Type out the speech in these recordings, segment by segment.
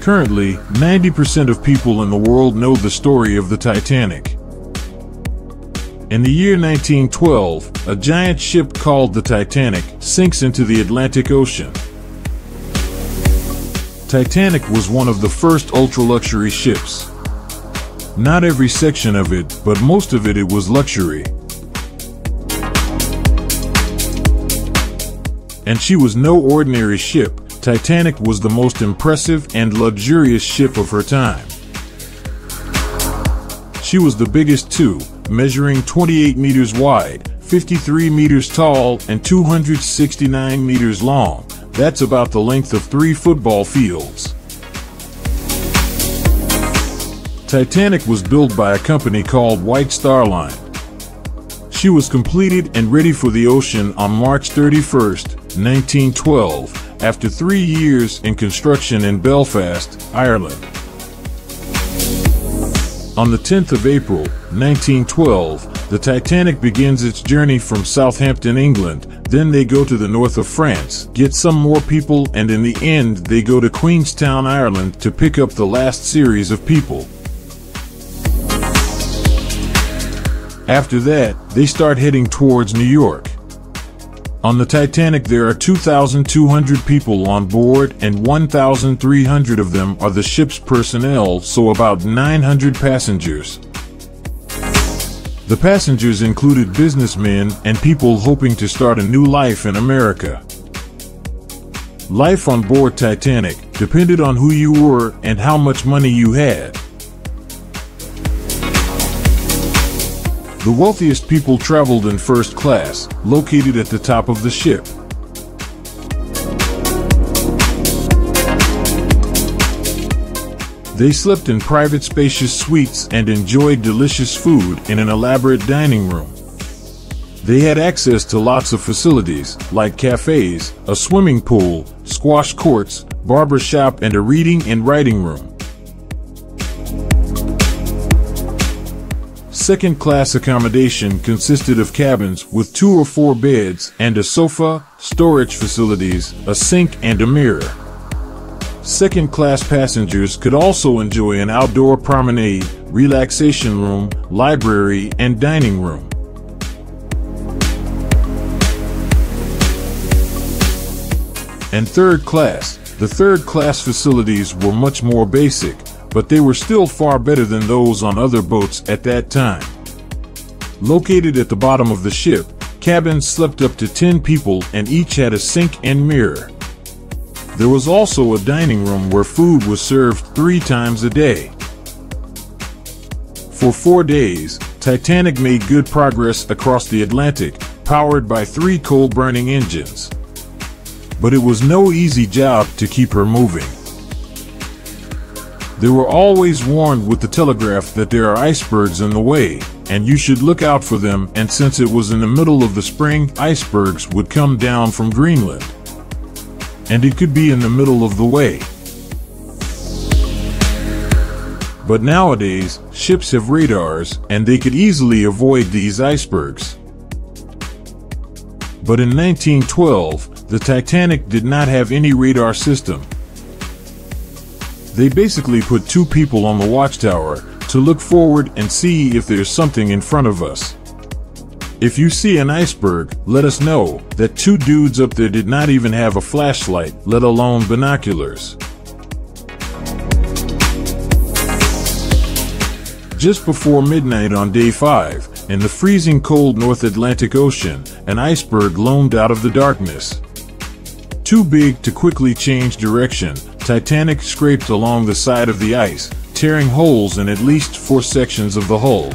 Currently, 90% of people in the world know the story of the Titanic. In the year 1912, a giant ship called the Titanic sinks into the Atlantic Ocean. Titanic was one of the first ultra-luxury ships. Not every section of it, but most of it was luxury. And she was no ordinary ship. Titanic was the most impressive and luxurious ship of her time. She was the biggest too, measuring 28 meters wide, 53 meters tall, and 269 meters long. That's about the length of 3 football fields. Titanic was built by a company called White Star Line. She was completed and ready for the ocean on March 31st, 1912, after 3 years in construction in Belfast, Ireland. On the 10th of April, 1912, the Titanic begins its journey from Southampton, England. Then they go to the north of France, get some more people, and in the end they go to Queenstown, Ireland to pick up the last series of people. After that, they start heading towards New York. On the Titanic there are 2,200 people on board, and 1,300 of them are the ship's personnel, so about 900 passengers. The passengers included businessmen and people hoping to start a new life in America. Life on board Titanic depended on who you were and how much money you had. The wealthiest people traveled in first class, located at the top of the ship. They slept in private spacious suites and enjoyed delicious food in an elaborate dining room. They had access to lots of facilities, like cafes, a swimming pool, squash courts, barber shop, and a reading and writing room. Second-class accommodation consisted of cabins with 2 or 4 beds and a sofa, storage facilities, a sink, and a mirror. Second-class passengers could also enjoy an outdoor promenade, relaxation room, library, and dining room. And third class. The third-class facilities were much more basic, but they were still far better than those on other boats at that time. Located at the bottom of the ship, cabins slept up to 10 people and each had a sink and mirror. There was also a dining room where food was served 3 times a day. For 4 days, Titanic made good progress across the Atlantic, powered by 3 coal-burning engines. But it was no easy job to keep her moving. They were always warned with the telegraph that there are icebergs in the way, and you should look out for them, and since it was in the middle of the spring, icebergs would come down from Greenland. And it could be in the middle of the way. But nowadays, ships have radars, and they could easily avoid these icebergs. But in 1912, the Titanic did not have any radar system. They basically put 2 people on the watchtower to look forward and see if there's something in front of us. If you see an iceberg, let us know. That 2 dudes up there did not even have a flashlight, let alone binoculars. Just before midnight on day 5, in the freezing cold North Atlantic Ocean, an iceberg loomed out of the darkness. Too big to quickly change direction, Titanic scraped along the side of the ice, tearing holes in at least 4 sections of the hull.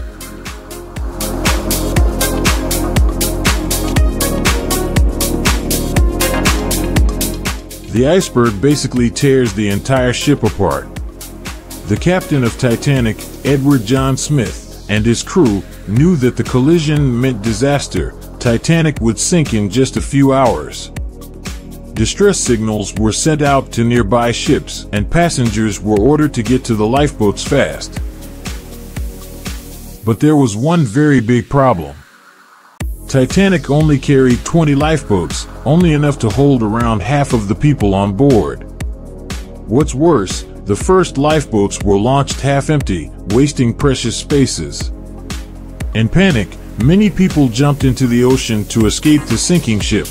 The iceberg basically tears the entire ship apart. The captain of Titanic, Edward John Smith, and his crew knew that the collision meant disaster. Titanic would sink in just a few hours. Distress signals were sent out to nearby ships, and passengers were ordered to get to the lifeboats fast. But there was one very big problem. Titanic only carried 20 lifeboats, only enough to hold around half of the people on board. What's worse, the first lifeboats were launched half-empty, wasting precious spaces. In panic, many people jumped into the ocean to escape the sinking ship.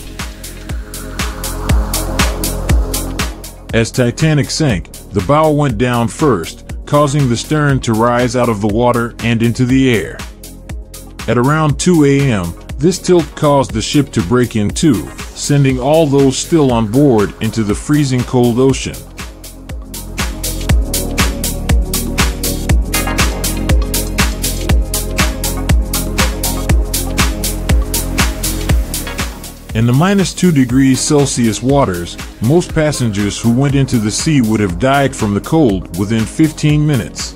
As Titanic sank, the bow went down first, causing the stern to rise out of the water and into the air. At around 2 a.m., this tilt caused the ship to break in two, sending all those still on board into the freezing cold ocean. In the -2 degrees Celsius waters, most passengers who went into the sea would have died from the cold within 15 minutes.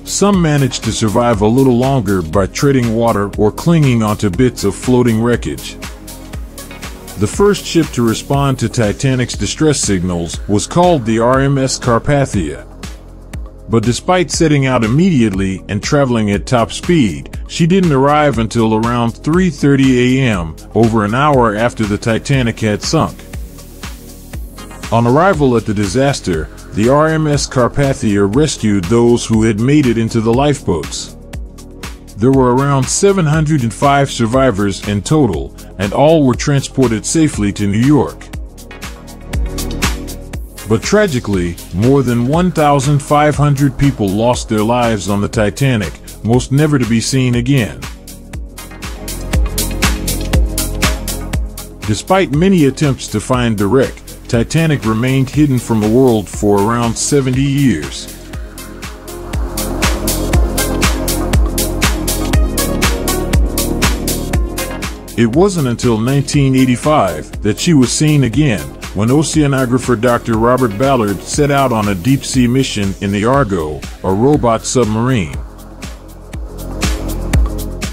Some managed to survive a little longer by treading water or clinging onto bits of floating wreckage. The first ship to respond to Titanic's distress signals was called the RMS Carpathia. But despite setting out immediately and traveling at top speed, she didn't arrive until around 3:30 a.m., over an hour after the Titanic had sunk. On arrival at the disaster, the RMS Carpathia rescued those who had made it into the lifeboats. There were around 705 survivors in total, and all were transported safely to New York. But tragically, more than 1,500 people lost their lives on the Titanic, most never to be seen again. Despite many attempts to find the wreck, Titanic remained hidden from the world for around 70 years. It wasn't until 1985 that she was seen again, when oceanographer Dr. Robert Ballard set out on a deep-sea mission in the Argo, a robot submarine.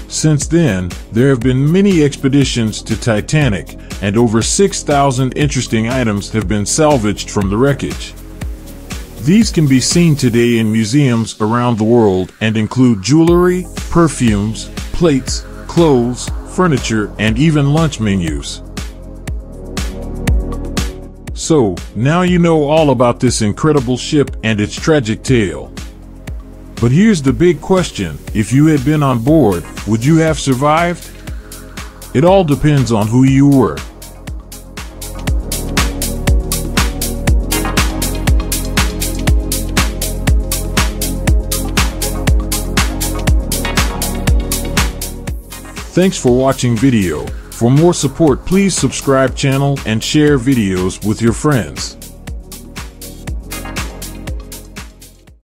Since then, there have been many expeditions to Titanic, and over 6,000 interesting items have been salvaged from the wreckage. These can be seen today in museums around the world and include jewelry, perfumes, plates, clothes, furniture, and even lunch menus. So, now you know all about this incredible ship and its tragic tale. But here's the big question: if you had been on board, would you have survived? It all depends on who you were. Thanks for watching video. For more support, please subscribe channel and share videos with your friends.